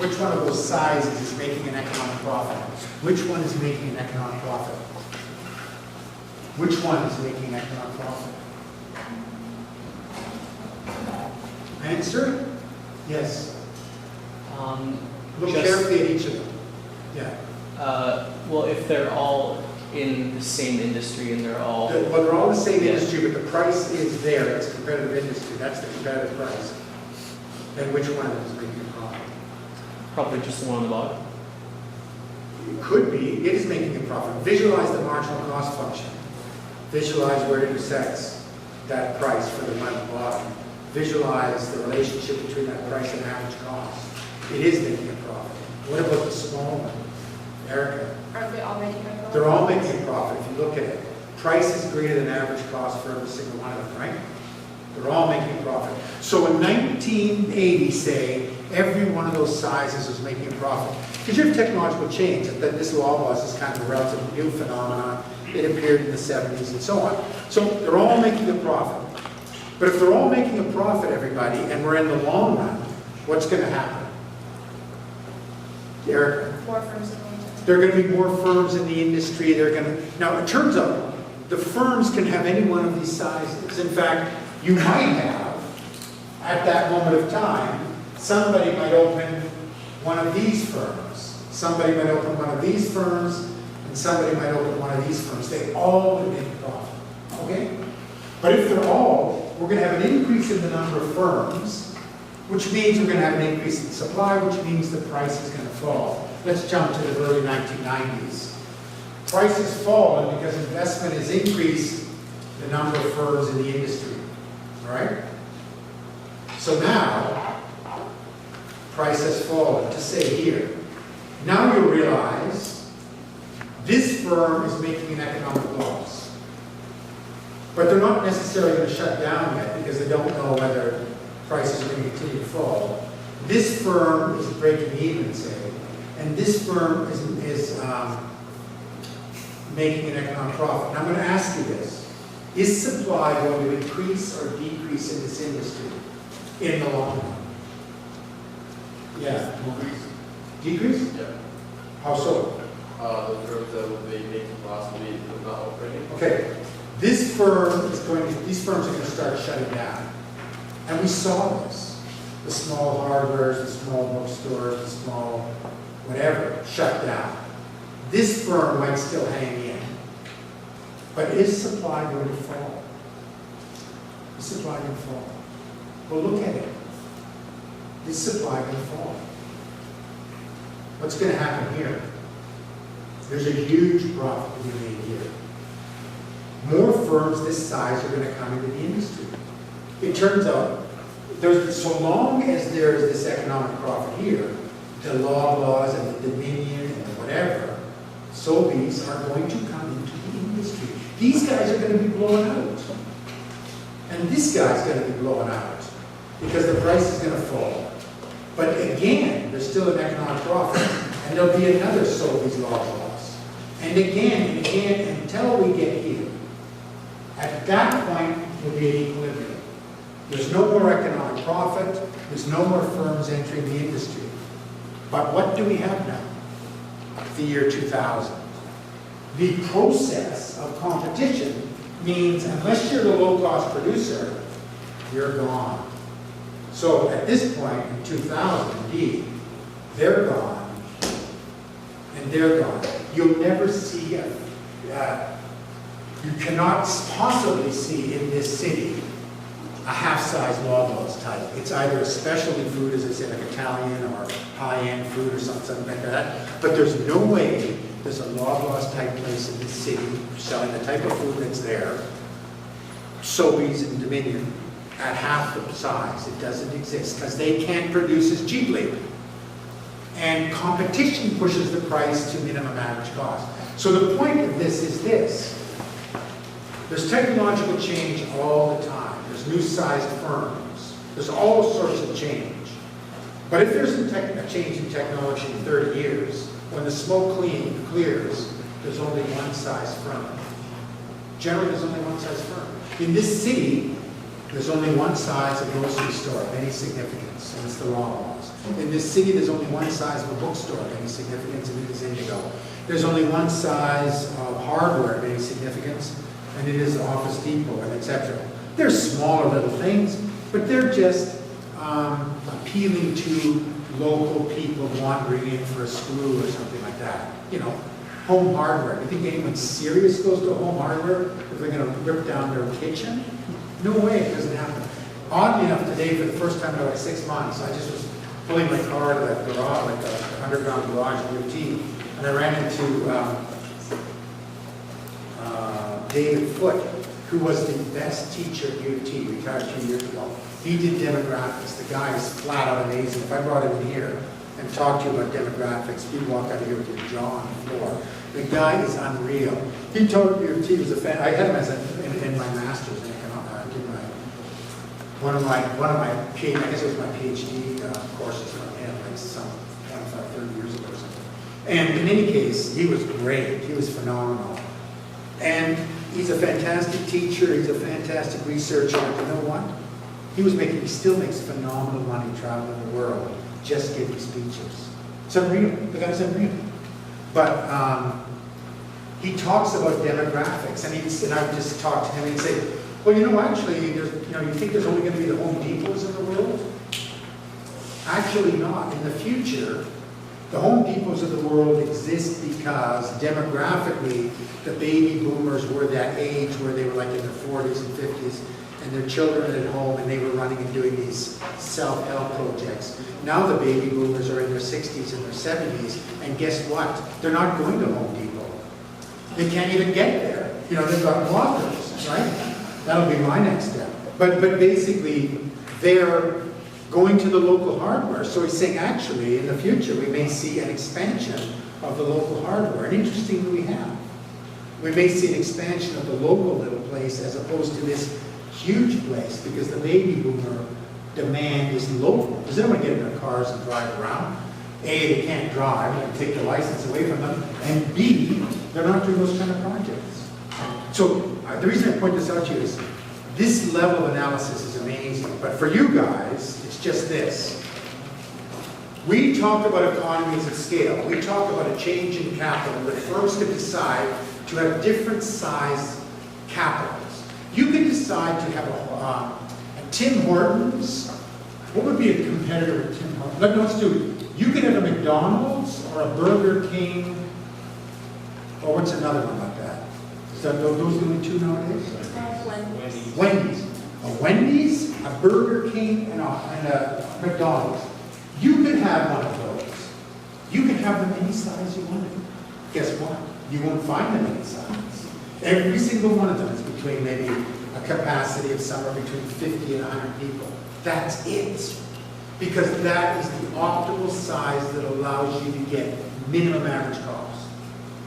which one of those sizes is making an economic profit? Which one is making an economic profit? Which one is making an economic profit? Answer? Yes. Look Just- carefully at each of them. Yeah. Well, if they're all in the same industry and they're all, Well, they're all the same Yeah. industry, but the price is there. It's a competitive industry. That's the competitive price. And which one is making a profit? probably just the one on the bottom. It could be. It is making a profit. Visualize the marginal cost function. Visualize where it intersects that price for the one at the bottom. Visualize the relationship between that price and average cost. It is making a profit. What about the small one? Erica? Are they all making a profit? They're all making a profit if you look at it. Price is greater than average cost for every single one of them, right? They're all making a profit. So in 1980, say, every one of those sizes was making a profit. Because you have technological change. That this law was is kind of a relatively new phenomenon. It appeared in the 70s and so on. So they're all making a profit. But if they're all making a profit, everybody, and we're in the long run, what's going to happen? Erica? More firms are going to. There are going to be more firms in the industry. They're going to, now it turns out the firms can have any one of these sizes. In fact, you might have, at that moment of time, somebody might open one of these firms. Somebody might open one of these firms, and somebody might open one of these firms. They all would make a profit, okay? But if they're all, we're going to have an increase in the number of firms, which means we're going to have an increase in supply, which means the price is going to fall. Let's jump to the early 1990s. Price has fallen because investment has increased the number of firms in the industry, all right? So now, price has fallen, to say here. Now you realize this firm is making an economic loss. But they're not necessarily going to shut down yet because they don't know whether prices are going to continue to fall. This firm is breaking even, say, and this firm is making an economic profit. And I'm going to ask you this. Is supply going to increase or decrease in this industry in the long run? Yeah. Decrease? Yeah. How so? The firms that will be making possibly not operating. Okay. This firm is going to, these firms are going to start shutting down. And we saw this. The small hardwares, the small bookstores, the small whatever, shut down. This firm might still hang in. But is supply going to fall? Is supply going to fall? Well, look at it. Is supply going to fall? What's going to happen here? There's a huge profit to be made here. More firms this size are going to come into the industry. It turns out, so long as there is this economic profit here, the laws and the dominion and the whatever, Sobeys are going to come into the industry. These guys are going to be blown out. And this guy's going to be blown out because the price is going to fall. But again, there's still an economic profit, and there'll be another Sobeys loss. And again, until we get here. At that point, we'll be at equilibrium. There's no more economic profit. There's no more firms entering the industry. But what do we have now? The year 2000. The process of competition means unless you're the low-cost producer, you're gone. So at this point in 2000, indeed, they're gone, and they're gone. You'll never see you cannot possibly see in this city a half-size Loblaws type. It's either a specialty food, as I said, like Italian or high-end food or something like that. But there's no way there's a Loblaws type place in this city selling the type of food that's there, Sobeys and Dominion, at half the size. It doesn't exist because they can't produce as cheaply. And competition pushes the price to minimum average cost. So the point of this is this. There's technological change all the time. There's new sized firms. There's all sorts of change. But if there's a change in technology in 30 years, when the smoke clears, there's only one size firm. Generally, there's only one size firm. In this city, There's only one size of grocery store of any significance, and it's the Loblaws. In this city, there's only one size of a bookstore of any significance, and it is Indigo. There's only one size of hardware of any significance, and it is Office Depot, and etc. They're smaller little things, but they're just appealing to local people wandering in for a screw or something like that. You know, home hardware. Do you think anyone serious goes to home hardware if they're going to rip down their kitchen? No way, it doesn't happen. Oddly enough, today, for the first time in like 6 months, I just was pulling my car to that garage, like the underground garage at UT, and I ran into David Foote, who was the best teacher at UT, retired 2 years ago. He did demographics. The guy is flat out amazing. If I brought him in here and talked to you about demographics, you'd walk out of here with your jaw on the floor. The guy is unreal. He told UT was a fan. I had him as in my master's in economics. One of my PhD, I guess it was my PhD courses from him, like some 25, 30 years ago or something. And in any case, he was great. He was phenomenal. And he's a fantastic teacher. He's a fantastic researcher. And you know what? He still makes phenomenal money traveling the world, just giving speeches. It's unreal. The guy's unreal. But he talks about demographics, and I would just talk to him and he'd say, well, you know, actually, you think there's only going to be the Home Depots in the world? Actually not. In the future, the Home Depots of the world exist because demographically, the baby boomers were that age where they were like in their 40s and 50s, and their children at home, and they were running and doing these self-help projects. Now the baby boomers are in their 60s and their 70s, and guess what? They're not going to Home Depot. They can't even get there. You know, they've got walkers, right? That'll be my next step. But basically, they're going to the local hardware. So he's saying, actually, in the future, we may see an expansion of the local hardware. And interestingly, we have. We may see an expansion of the local little place as opposed to this huge place, because the baby boomer demand is local. Because they don't want to get in their cars and drive around. A, they can't drive, and take the license away from them. And B, they're not doing those kind of projects. So the reason I point this out to you is this level of analysis is amazing. But for you guys, it's just this. We talk about economies of scale. We talk about a change in capital that firms can decide to have different size capitals. You can decide to have a Tim Hortons. What would be a competitor to Tim Hortons? Let's do it. You could have a McDonald's or a Burger King, or what's another one like that? Is that those are the only two nowadays? Wendy's. A Wendy's, a Burger King, and a McDonald's. You could have one of those. You can have them any size you want. Guess what? You won't find them any size. Every single one of them is between maybe a capacity of somewhere between 50 and 100 people. That's it. Because that is the optimal size that allows you to get minimum average cost.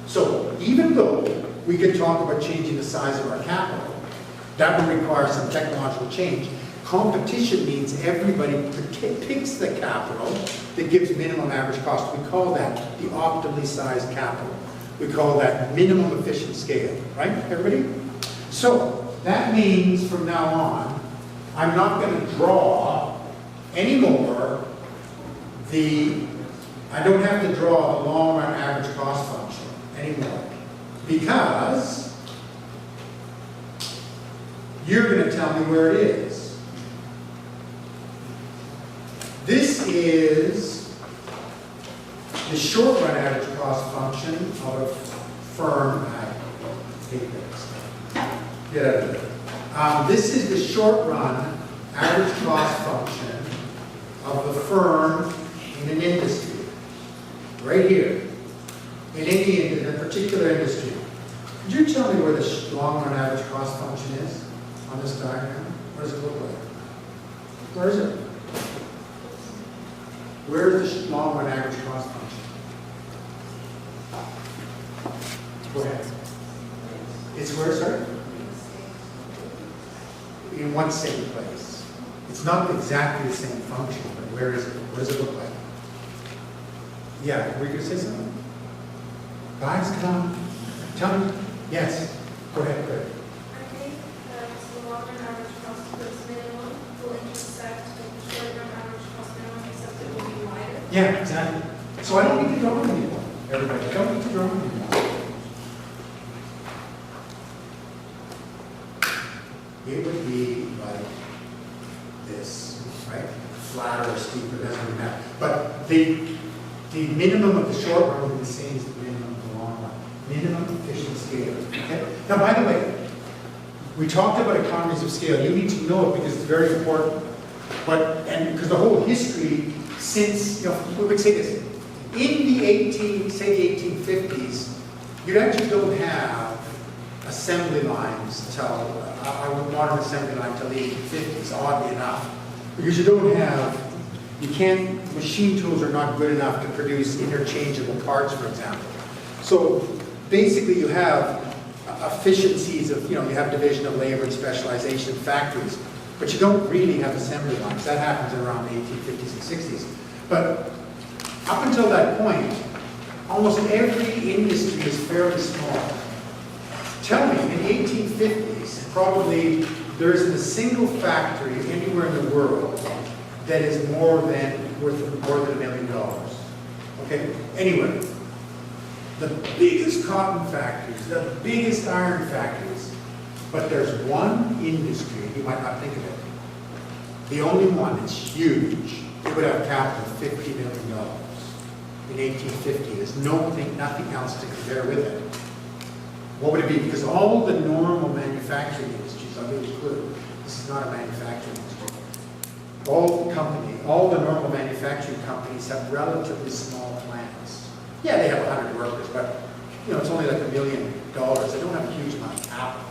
So even though we could talk about changing the size of our capital, that would require some technological change. Competition means everybody picks the capital that gives minimum average cost. We call that the optimally sized capital. We call that minimum efficient scale, right, everybody? So that means from now on, I'm not going to draw anymore I don't have to draw the long run average cost function anymore, because you're going to tell me where it is. This is the short run average cost function of a firm. Get out of there. This is the short run average cost function of a firm in an industry. Right here. In a particular industry. Could you tell me where the long run average cost function is on this diagram? What does it look like? Where is it? Where is the long run average cost function? Go ahead. It's where, sir? In one same place. It's not exactly the same function, but where is it? What does it look like? Yeah, were you going to say something? Guys, come on. Tell me. Yes. Go ahead, go ahead. I think that the long-term average cost puts minimum Yeah, exactly. So I don't need to draw them anymore, everybody. I don't need to draw them anymore. It would be like this, right? Flatter or steeper, doesn't really matter. But the minimum of the short run would be the same as the minimum of the long run. Minimum efficient scale. Okay? Now, by the way, we talked about economies of scale. You need to know it because it's very important. And because the whole history since, we would say this, in the say the 1850s, you actually don't have assembly lines till, a modern assembly line till the 1850s, oddly enough. Because machine tools are not good enough to produce interchangeable parts, for example. So basically you have efficiencies of, you have division of labor and specialization in factories, but you don't really have assembly lines. That happens around the 1850s and 60s. But up until that point, almost every industry is fairly small. Tell me, in the 1850s, probably there isn't a single factory anywhere in the world that is worth more than $1 million. Okay? Anyway, the biggest cotton factories, the biggest iron factories, but there's one industry, you might not think of it, the only one that's huge, it would have capital of $50 million in 1850. There's nothing else to compare with it. What would it be? Because all the normal manufacturing industries, I'll give you a clue, this is not a manufacturing industry. All the normal manufacturing companies have relatively small plants. Yeah, they have 100 workers, but it's only like $1 million. They don't have a huge amount of capital.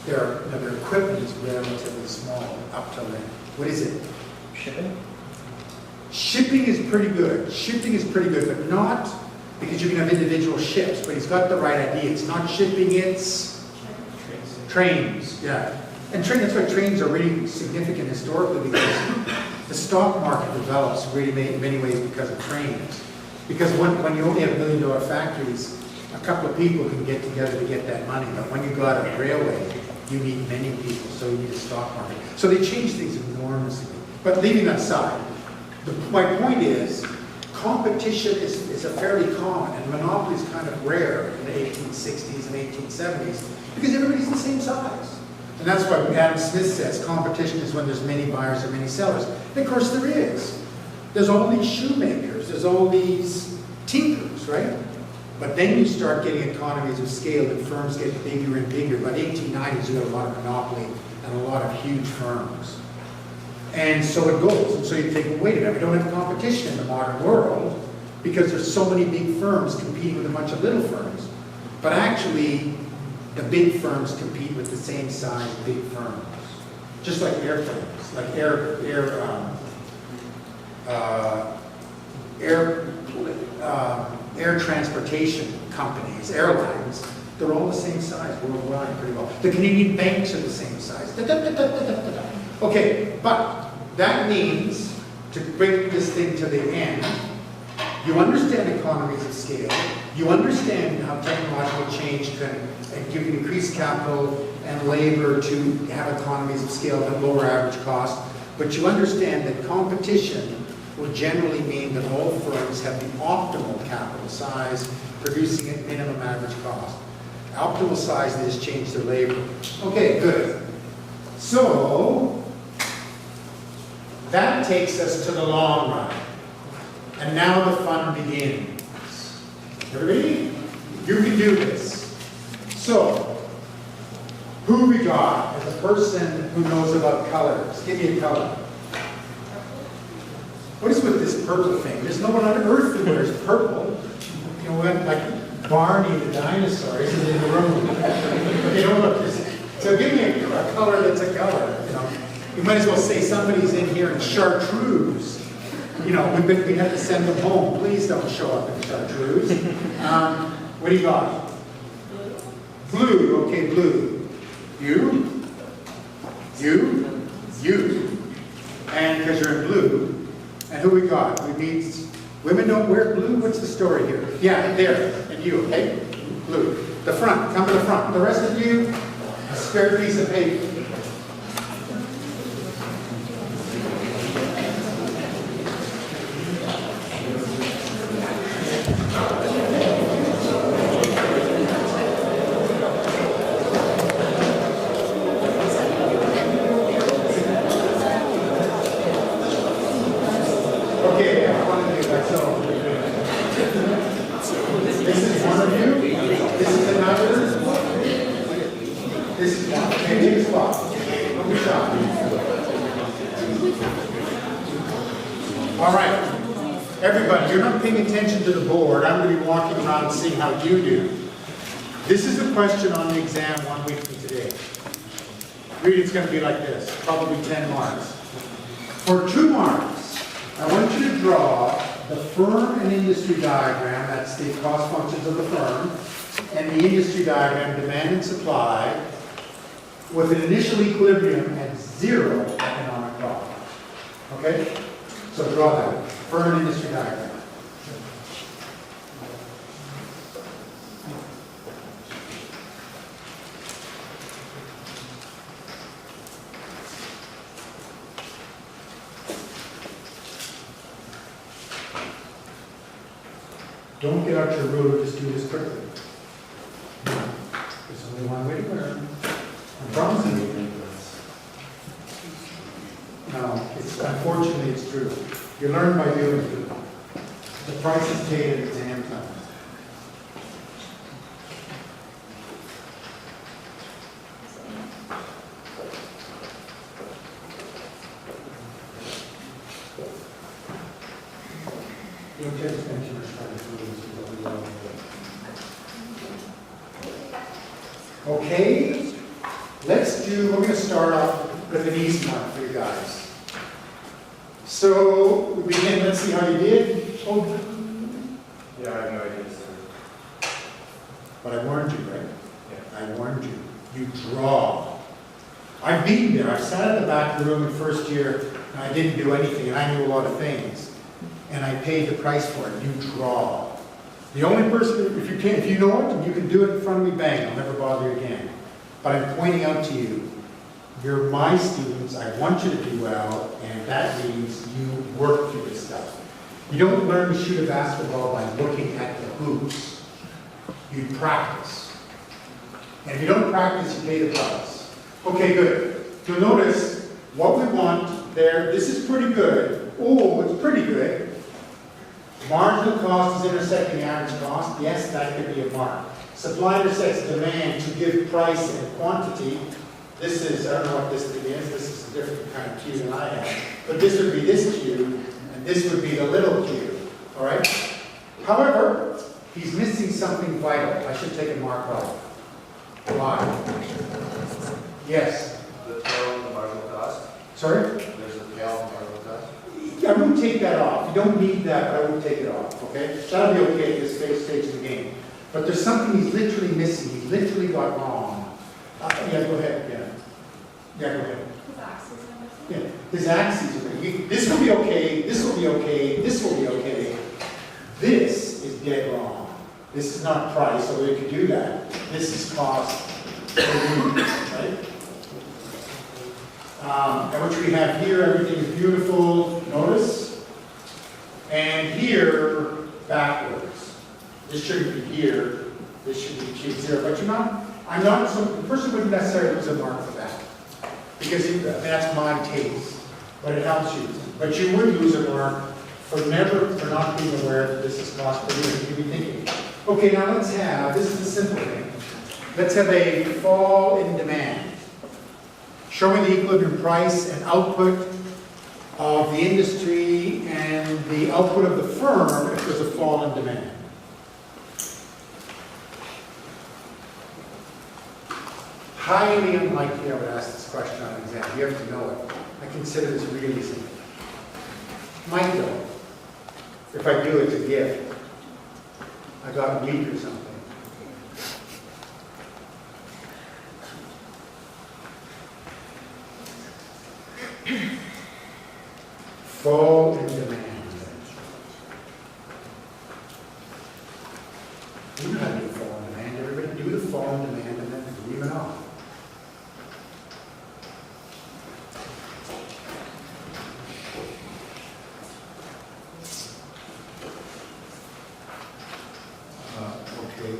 Their equipment is relatively small up till then. What is it? Shipping? Shipping is pretty good. Shipping is pretty good, but not because you can have individual ships, but he's got the right idea. It's not shipping, it's trains. Yeah. And that's why trains are really significant historically, because the stock market develops really in many ways because of trains. Because when you only have $1 million factories, a couple of people can get together to get that money. But when you got a railway, you need many people, so you need a stock market. So they change things enormously. But leaving that aside, my point is, competition is a fairly common, and monopoly is kind of rare in the 1860s and 1870s, because everybody's the same size. And that's why Adam Smith says competition is when there's many buyers and many sellers. And of course there is. There's all these shoemakers, there's all these tinkers, right? But then you start getting economies of scale and firms get bigger and bigger. By the 1890s, you have a lot of monopoly and a lot of huge firms. And so it goes. And so you think, well, wait a minute, we don't have competition in the modern world because there's so many big firms competing with a bunch of little firms. But actually, the big firms compete with the same size big firms. Just like airplanes, like air transportation companies, airlines, they're all the same size worldwide pretty well. The Canadian banks are the same size. Okay, but that means, to bring this thing to the end, you understand economies of scale, you understand how technological change can give you increased capital and labor to have economies of scale at lower average cost, but you understand that competition will generally mean that all firms have the optimal capital size, producing at minimum average cost. Optimal size, they just change their labor. Okay, good. So, that takes us to the long run. And now the fun begins. Everybody? You can do this. So, who we got as a person who knows about colors? Give me a color. What is with this purple thing? There's no one on earth who wears purple. You know, like Barney the dinosaur isn't in the room. You know, look, so give me a color that's a color. You might as well say somebody's in here in chartreuse. We have to send them home. Please don't show up in chartreuse. What do you got? Blue. Okay, blue. You. And because you're in blue. And who we got? We meet women don't wear blue. What's the story here? Yeah, there. And you, okay? Blue. The front. Come to the front. The rest of you, a spare piece of paper. one of you, that's all. This is one of you, this is another. This is one, okay, take a spot. Don't be shy. All right. Everybody, you're not paying attention to the board. I'm going to be walking around and seeing how you do. This is a question on the exam 1 week from today. Read, it's going to be like this, probably 10 marks. For 2 marks, I want you to draw the firm and industry diagram, that's the cost functions of the firm, and the industry diagram, demand and supply, with an initial equilibrium at 0 economic profit. Okay? So draw that. Firm and industry diagram. Don't get out your ruler, just do this quickly. There's only one way to learn. I promise you. No, unfortunately it's true. You learn by doing it. The price is paid at exam time. You don't get to spend too much time with rules. Okay, we're going to start off with an easy one for you guys. So, we begin, let's see how you did. Oh. Yeah, I have no idea, sir. But I warned you, right? Yeah. I warned you. You draw. I've been there. I sat at the back of the room in first year, and I didn't do anything, and I knew a lot of things. And I paid the price for it. You draw. The only person, if you know it, and you can do it in front of me, bang, I'll never bother you again. But I'm pointing out to you, you're my students, I want you to do well, and that means you work through this stuff. You don't learn to shoot a basketball by looking at the hoops. You practice. And if you don't practice, you pay the price. Okay, good. You'll notice what we want there, this is pretty good. Oh, it's pretty good. Marginal cost is intersecting average cost. Yes, that could be a mark. Supply intersects demand to give price and quantity. This is, I don't know what this thing is. This is a different kind of cue than I have. But this would be this cue, and this would be the little cue. All right? However, he's missing something vital. I should take a mark off. Why? Yes. The tail and the marginal cost. Sorry? There's a tail and marginal cost. I wouldn't take that off. You don't need that, but I would take it off, okay? That'll be okay at this stage of the game. But there's something he's literally missing. He's literally got wrong. Yeah, go ahead. Yeah, go ahead. His axes are missing. Yeah, his axes are this will be okay, this will be okay, this will be okay. This is dead wrong. This is not price, although you could do that. This is cost, right? And which we have here, everything is beautiful, notice. And here, backwards. This shouldn't be here, this should be achieved 0. But the person wouldn't necessarily lose a mark for that. Because that's my taste, but it helps you. But you would lose a mark for not being aware that this is cost per unit. You'd be thinking, okay, now this is the simple thing. Let's have a fall in demand, showing the equilibrium price and output of the industry and the output of the firm if there's a fall in demand. Highly unlikely I would ask this question on an exam. You have to know it. I consider this really simple. Might though. If I do, it's a gift. I got weak or something. Fall in demand. You know how to do fall in demand. Everybody do the fall in demand and then leave it off. Okay.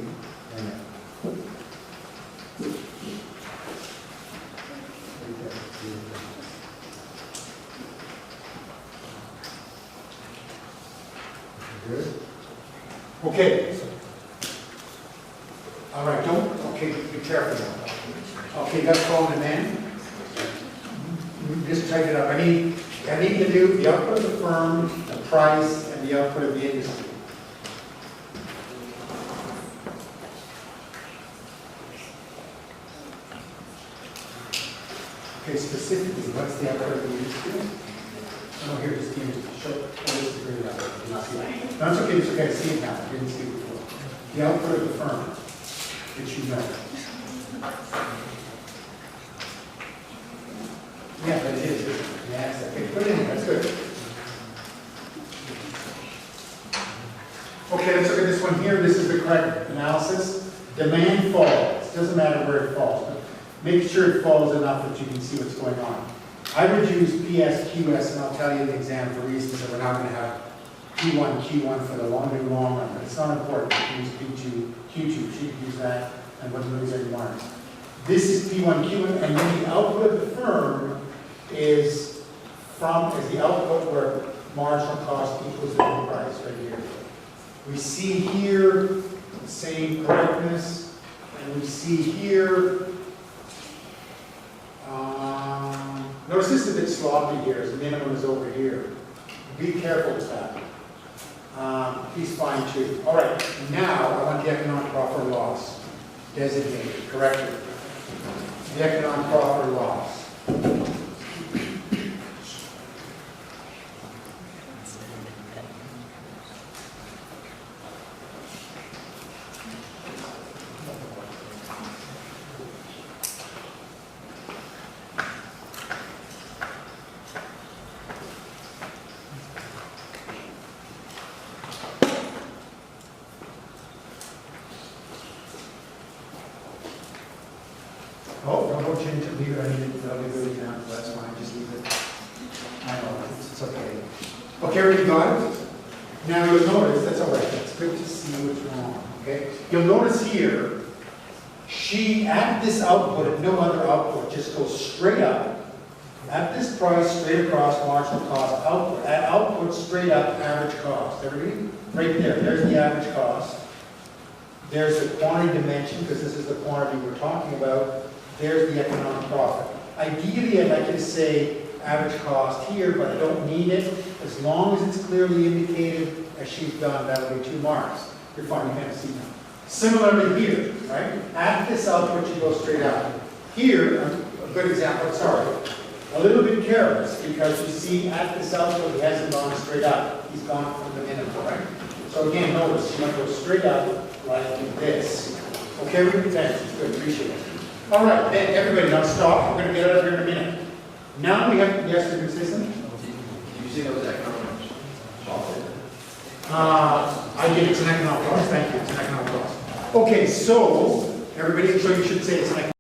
Good. Okay. All right, okay, be careful now. Okay, that's called an end. Just type it up. I need to do the output of the firm, the price, and the output of the industry. Okay, specifically, what's the output of the industry? Oh, here, just give me, show, just bring it up. You not see it. No, it's okay, it's okay, I see it now, I didn't see it before. The output of the firm, which you know. Yeah, but it is. Yes, okay, put it in, that's good. Okay, let's look at this one here. This is the correct analysis. Demand falls. Doesn't matter where it falls, but make sure it falls enough that you can see what's going on. I would use PS, QS, and I'll tell you in the exam for reasons that we're not going to have Q1, Q1 for the long run, but it's not important. Use P2, Q2, you should use that, and what moves are you want. This is P1, Q1, and then the output of the firm is the output where marginal cost equals the end price right here. We see here the same correctness, and we see here, notice this is a bit sloppy here, as the minimum is over here. Be careful with that. He's fine too. All right, now I want the economic profit or loss designated correctly. The economic profit or loss. Oh, don't change it, leave it, I need it, that'll be good example, that's fine, just leave it. I know, it's okay. Okay, everybody got it? Now you'll notice, that's all right, it's good to see what's wrong, okay? You'll notice here, she, at this output, and no other output, just goes straight up. At this price, straight across, marginal cost, output, at output, straight up, average cost. Everybody? Right there, there's the average cost. There's the quantity dimension, because this is the quantity we're talking about. There's the economic profit. Ideally, I'd like you to say average cost here, but I don't need it. As long as it's clearly indicated, as she's done, that'll be 2 marks. You're fine, you can't see now. Similarly here, right? At this output, you go straight out. Here, a good example, sorry, a little bit careless, because you see at this output, he hasn't gone straight up. He's gone from the minimum, right? So again, notice, you might go straight up like this. Okay, thanks, it's good, appreciate it. All right, then everybody, now stop. We're going to get out of here in a minute. Now we have, yes, the consistent? Did you see those economic profit? I did, it's an economic loss. Thank you, it's an economic loss. Okay, so everybody, so you should say it's an economic